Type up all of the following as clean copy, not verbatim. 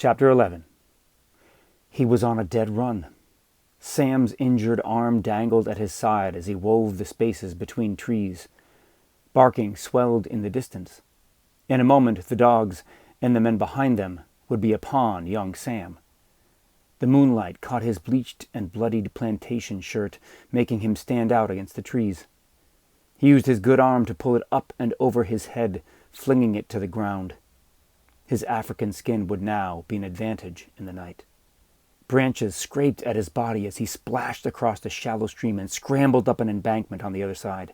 Chapter 11. He was on a dead run. Sam's injured arm dangled at his side as he wove the spaces between trees. Barking swelled in the distance. In a moment, the dogs and the men behind them would be upon young Sam. The moonlight caught his bleached and bloodied plantation shirt, making him stand out against the trees. He used his good arm to pull it up and over his head, flinging it to the ground. His African skin would now be an advantage in the night. Branches scraped at his body as he splashed across the shallow stream and scrambled up an embankment on the other side.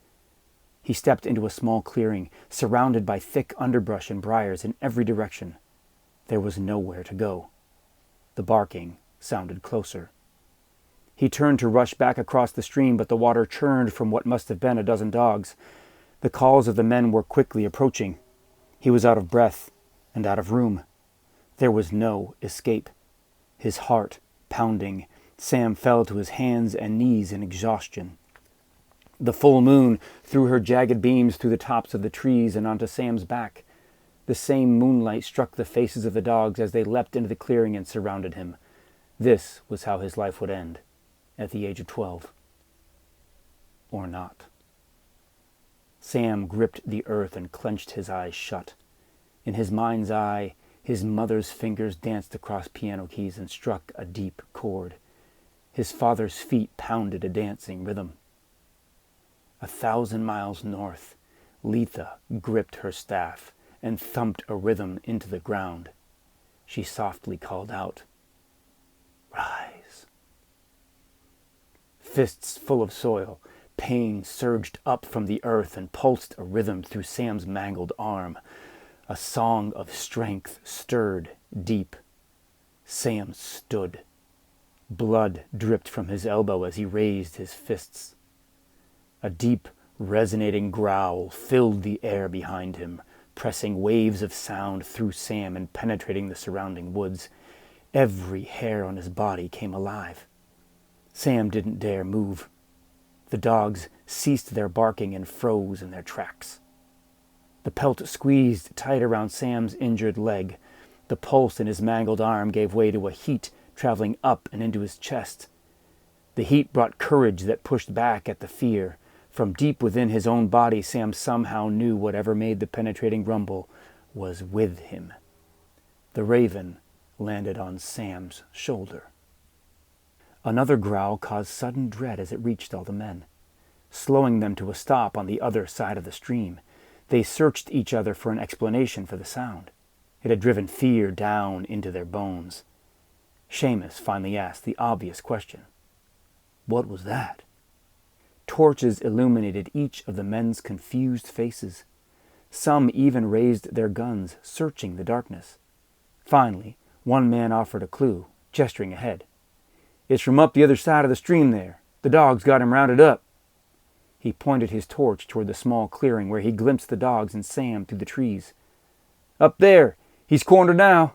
He stepped into a small clearing, surrounded by thick underbrush and briars in every direction. There was nowhere to go. The barking sounded closer. He turned to rush back across the stream, but the water churned from what must have been a dozen dogs. The calls of the men were quickly approaching. He was out of breath and out of room. There was no escape. His heart pounding, Sam fell to his hands and knees in exhaustion. The full moon threw her jagged beams through the tops of the trees and onto Sam's back. The same moonlight struck the faces of the dogs as they leapt into the clearing and surrounded him. This was how his life would end, at the age of 12. Or not. Sam gripped the earth and clenched his eyes shut. In his mind's eye, his mother's fingers danced across piano keys and struck a deep chord. His father's feet pounded a dancing rhythm. 1,000 miles north, Letha gripped her staff and thumped a rhythm into the ground. She softly called out, "Rise." Fists full of soil, pain surged up from the earth and pulsed a rhythm through Sam's mangled arm. A song of strength stirred deep. Sam stood. Blood dripped from his elbow as he raised his fists. A deep, resonating growl filled the air behind him, pressing waves of sound through Sam and penetrating the surrounding woods. Every hair on his body came alive. Sam didn't dare move. The dogs ceased their barking and froze in their tracks. The pelt squeezed tight around Sam's injured leg. The pulse in his mangled arm gave way to a heat traveling up and into his chest. The heat brought courage that pushed back at the fear. From deep within his own body, Sam somehow knew whatever made the penetrating rumble was with him. The raven landed on Sam's shoulder. Another growl caused sudden dread as it reached all the men, slowing them to a stop on the other side of the stream. They searched each other for an explanation for the sound. It had driven fear down into their bones. Seamus finally asked the obvious question. What was that? Torches illuminated each of the men's confused faces. Some even raised their guns, searching the darkness. Finally, one man offered a clue, gesturing ahead. "It's from up the other side of the stream there. The dogs got him rounded up." He pointed his torch toward the small clearing where he glimpsed the dogs and Sam through the trees. "Up there! He's cornered now!"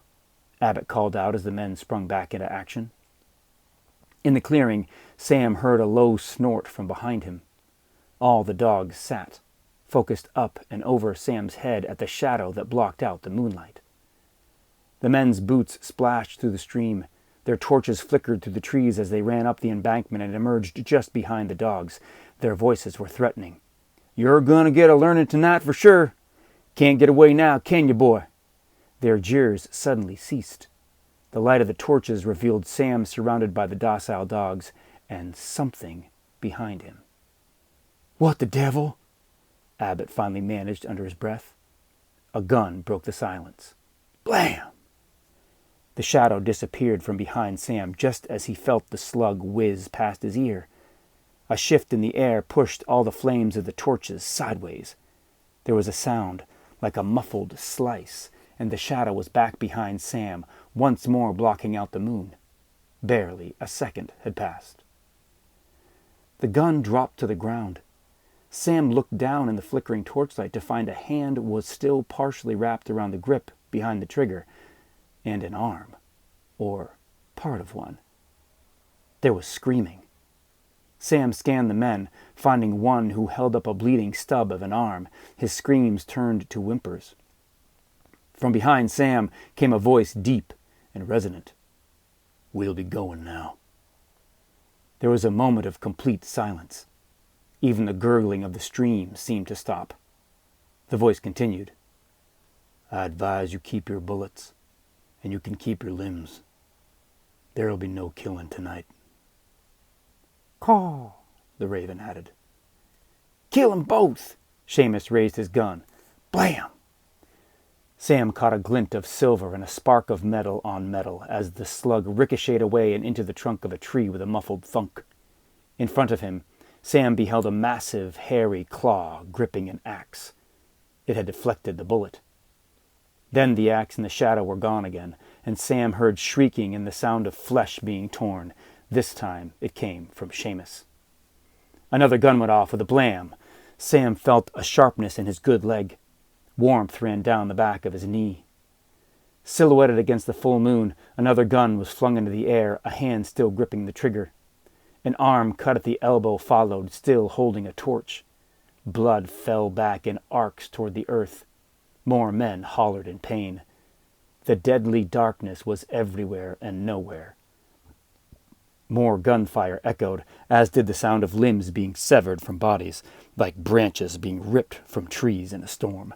Abbott called out as the men sprung back into action. In the clearing, Sam heard a low snort from behind him. All the dogs sat, focused up and over Sam's head at the shadow that blocked out the moonlight. The men's boots splashed through the stream. Their torches flickered through the trees as they ran up the embankment and emerged just behind the dogs. Their voices were threatening. "You're gonna get a learning tonight for sure. Can't get away now, can you, boy?" Their jeers suddenly ceased. The light of the torches revealed Sam surrounded by the docile dogs and something behind him. "What the devil?" Abbott finally managed under his breath. A gun broke the silence. Blam! The shadow disappeared from behind Sam just as he felt the slug whiz past his ear. A shift in the air pushed all the flames of the torches sideways. There was a sound like a muffled slice, and the shadow was back behind Sam, once more blocking out the moon. Barely a second had passed. The gun dropped to the ground. Sam looked down in the flickering torchlight to find a hand was still partially wrapped around the grip behind the trigger, and an arm, or part of one. There was screaming. Sam scanned the men, finding one who held up a bleeding stub of an arm. His screams turned to whimpers. From behind Sam came a voice deep, and resonant. "We'll be going now." There was a moment of complete silence. Even the gurgling of the stream seemed to stop. The voice continued. "I advise you keep your bullets, and you can keep your limbs. There'll be no killing tonight." "Caw," the raven added. "Kill 'em both!" Seamus raised his gun. Blam! Sam caught a glint of silver and a spark of metal on metal as the slug ricocheted away and into the trunk of a tree with a muffled thunk. In front of him, Sam beheld a massive, hairy claw gripping an axe. It had deflected the bullet. Then the axe and the shadow were gone again, and Sam heard shrieking and the sound of flesh being torn. This time it came from Seamus. Another gun went off with a blam. Sam felt a sharpness in his good leg. Warmth ran down the back of his knee. Silhouetted against the full moon, another gun was flung into the air, a hand still gripping the trigger. An arm cut at the elbow followed, still holding a torch. Blood fell back in arcs toward the earth. More men hollered in pain. The deadly darkness was everywhere and nowhere. More gunfire echoed, as did the sound of limbs being severed from bodies, like branches being ripped from trees in a storm.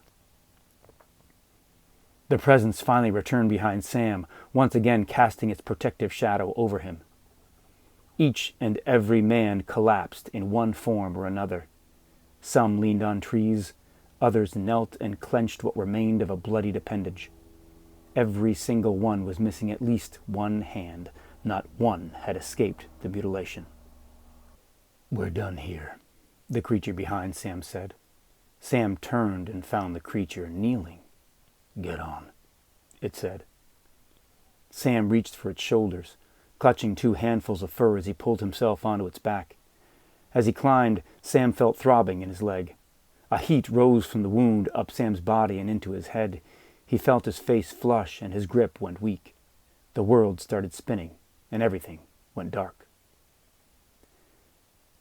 The presence finally returned behind Sam, once again casting its protective shadow over him. Each and every man collapsed in one form or another. Some leaned on trees, others knelt and clenched what remained of a bloodied appendage. Every single one was missing at least one hand. Not one had escaped the mutilation. "We're done here," the creature behind Sam said. Sam turned and found the creature kneeling. "Get on," it said. Sam reached for its shoulders, clutching 2 handfuls of fur as he pulled himself onto its back. As he climbed, Sam felt throbbing in his leg. A heat rose from the wound up Sam's body and into his head. He felt his face flush and his grip went weak. The world started spinning, and everything went dark.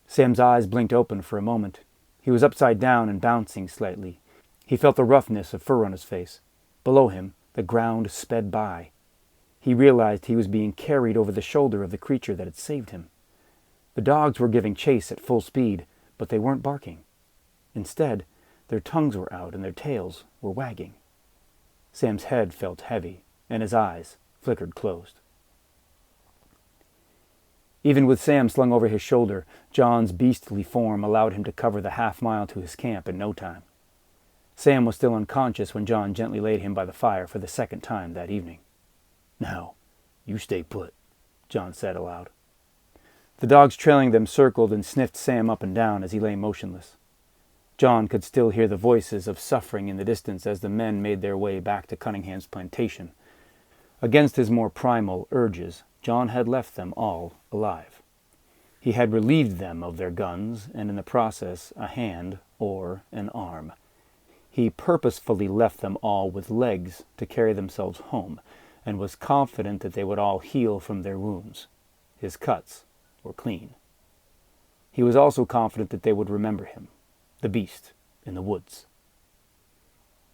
Sam's eyes blinked open for a moment. He was upside down and bouncing slightly. He felt the roughness of fur on his face. Below him, the ground sped by. He realized he was being carried over the shoulder of the creature that had saved him. The dogs were giving chase at full speed, but they weren't barking. Instead, their tongues were out and their tails were wagging. Sam's head felt heavy, and his eyes flickered closed. Even with Sam slung over his shoulder, John's beastly form allowed him to cover the half-mile to his camp in no time. Sam was still unconscious when John gently laid him by the fire for the second time that evening. "Now, you stay put," John said aloud. The dogs trailing them circled and sniffed Sam up and down as he lay motionless. John could still hear the voices of suffering in the distance as the men made their way back to Cunningham's plantation. Against his more primal urges, John had left them all alive. He had relieved them of their guns and in the process a hand or an arm. He purposefully left them all with legs to carry themselves home, and was confident that they would all heal from their wounds. His cuts were clean. He was also confident that they would remember him, the beast in the woods.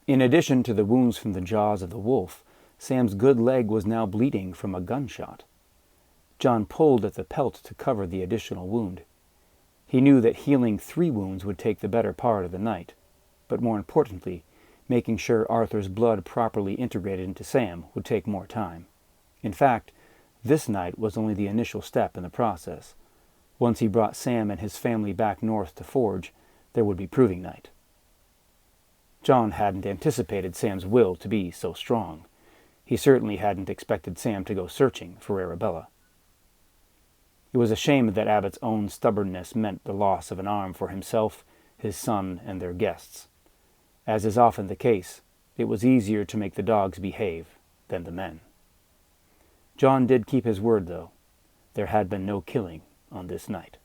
In addition to the wounds from the jaws of the wolf, Sam's good leg was now bleeding from a gunshot. John pulled at the pelt to cover the additional wound. He knew that healing 3 wounds would take the better part of the night, but more importantly, making sure Arthur's blood properly integrated into Sam would take more time. In fact, this night was only the initial step in the process. Once he brought Sam and his family back north to forge, there would be proving night. John hadn't anticipated Sam's will to be so strong. He certainly hadn't expected Sam to go searching for Arabella. It was a shame that Abbott's own stubbornness meant the loss of an arm for himself, his son, and their guests. As is often the case, it was easier to make the dogs behave than the men. John did keep his word, though. There had been no killing on this night.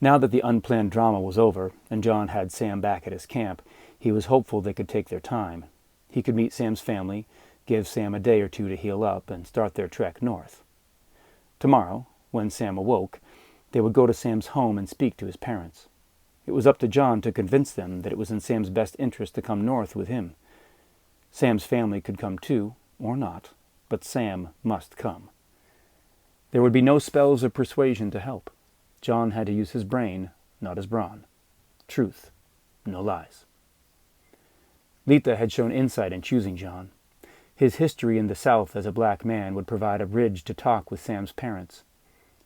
Now that the unplanned drama was over, and John had Sam back at his camp, he was hopeful they could take their time. He could meet Sam's family, give Sam a day or 2 to heal up, and start their trek north. Tomorrow, when Sam awoke, they would go to Sam's home and speak to his parents. It was up to John to convince them that it was in Sam's best interest to come north with him. Sam's family could come too, or not, but Sam must come. There would be no spells of persuasion to help. John had to use his brain, not his brawn. Truth, no lies. Lita had shown insight in choosing John. His history in the South as a black man would provide a bridge to talk with Sam's parents.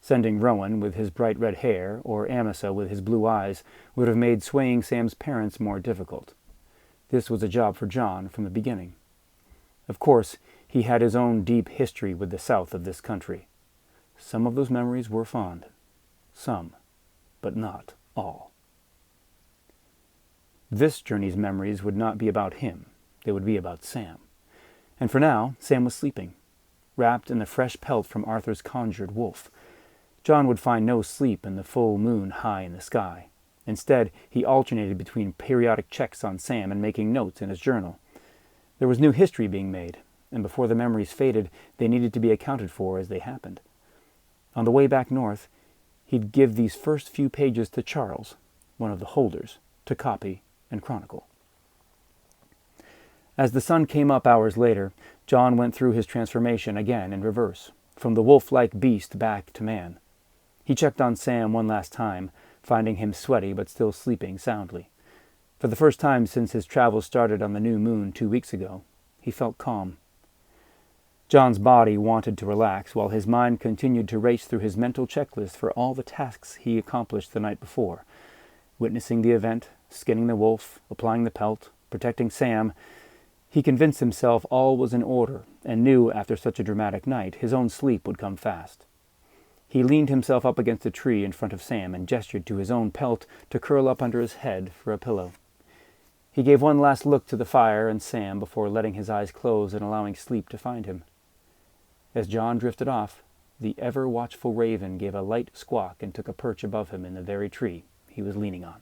Sending Rowan with his bright red hair, or Amasa with his blue eyes, would have made swaying Sam's parents more difficult. This was a job for John from the beginning. Of course, he had his own deep history with the South of this country. Some of those memories were fond. Some, but not all. This journey's memories would not be about him. They would be about Sam. And for now, Sam was sleeping, wrapped in the fresh pelt from Arthur's conjured wolf. John would find no sleep in the full moon high in the sky. Instead, he alternated between periodic checks on Sam and making notes in his journal. There was new history being made, and before the memories faded, they needed to be accounted for as they happened. On the way back north, he'd give these first few pages to Charles, one of the holders, to copy and chronicle. As the sun came up hours later, John went through his transformation again in reverse, from the wolf-like beast back to man. He checked on Sam one last time, finding him sweaty but still sleeping soundly. For the first time since his travels started on the new moon 2 weeks ago, he felt calm. John's body wanted to relax, while his mind continued to race through his mental checklist for all the tasks he accomplished the night before. Witnessing the event, skinning the wolf, applying the pelt, protecting Sam, he convinced himself all was in order, and knew after such a dramatic night his own sleep would come fast. He leaned himself up against a tree in front of Sam and gestured to his own pelt to curl up under his head for a pillow. He gave one last look to the fire and Sam before letting his eyes close and allowing sleep to find him. As John drifted off, the ever-watchful raven gave a light squawk and took a perch above him in the very tree he was leaning on.